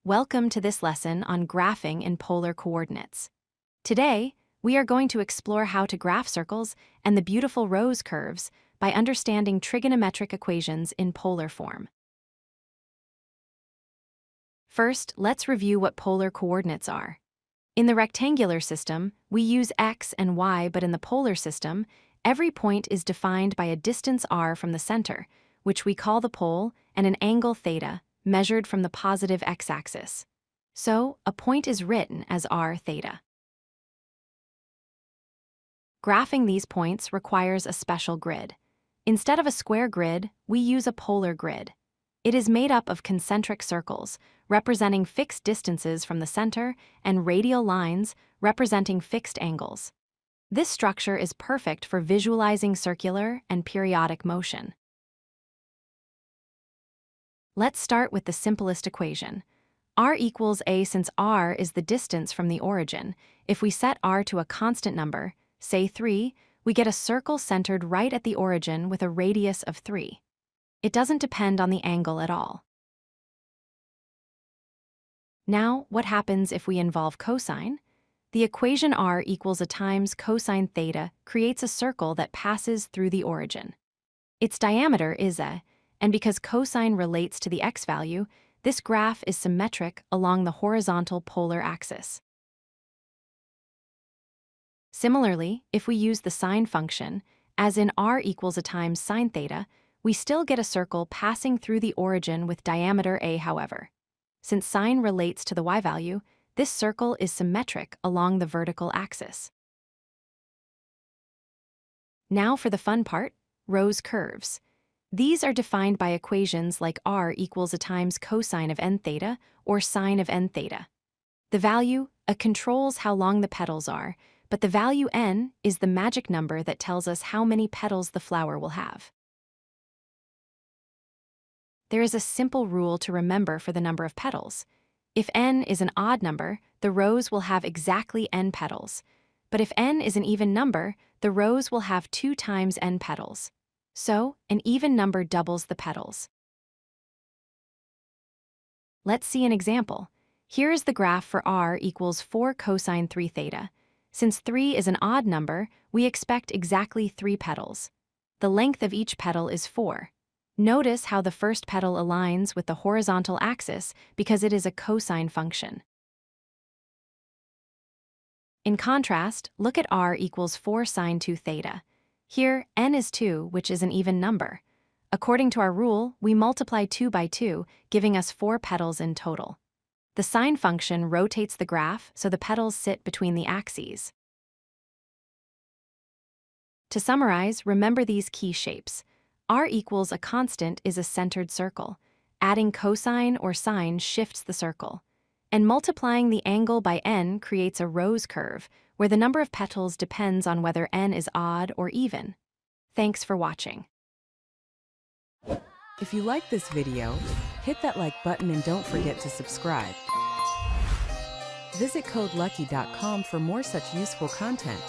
Welcome to this lesson on graphing in polar coordinates. Today, we are going to explore how to graph circles and the beautiful rose curves by understanding trigonometric equations in polar form. First, let's review what polar coordinates are. In the rectangular system, we use x and y, but in the polar system, every point is defined by a distance r from the center, which we call the pole, and an angle theta, measured from the positive x-axis. So, a point is written as r theta. Graphing these points requires a special grid. Instead of a square grid, we use a polar grid. It is made up of concentric circles, representing fixed distances from the center, and radial lines, representing fixed angles. This structure is perfect for visualizing circular and periodic motion. Let's start with the simplest equation. R equals a. Since r is the distance from the origin, if we set r to a constant number, say 3, we get a circle centered right at the origin with a radius of 3. It doesn't depend on the angle at all. Now, what happens if we involve cosine? The equation r equals a times cosine theta creates a circle that passes through the origin. Its diameter is a, and because cosine relates to the x value, this graph is symmetric along the horizontal polar axis. Similarly, if we use the sine function, as in r equals a times sine theta, we still get a circle passing through the origin with diameter a. However, since sine relates to the y value, this circle is symmetric along the vertical axis. Now for the fun part, rose curves. These are defined by equations like r equals a times cosine of n theta or sine of n theta. The value, a, controls how long the petals are, but the value n is the magic number that tells us how many petals the flower will have. There is a simple rule to remember for the number of petals. If n is an odd number, the rose will have exactly n petals. But if n is an even number, the rose will have 2 times n petals. So, an even number doubles the petals. Let's see an example. Here is the graph for r equals 4 cosine 3 theta. Since 3 is an odd number, we expect exactly 3 petals. The length of each petal is 4. Notice how the first petal aligns with the horizontal axis because it is a cosine function. In contrast, look at r equals 4 sine 2 theta. Here, n is 2, which is an even number. According to our rule, we multiply 2 by 2, giving us 4 petals in total. The sine function rotates the graph so the petals sit between the axes. To summarize, remember these key shapes. R equals a constant is a centered circle. Adding cosine or sine shifts the circle. And multiplying the angle by n creates a rose curve, where the number of petals depends on whether n is odd or even. Thanks for watching. If you like this video, hit that like button and don't forget to subscribe. Visit codelucky.com for more such useful content.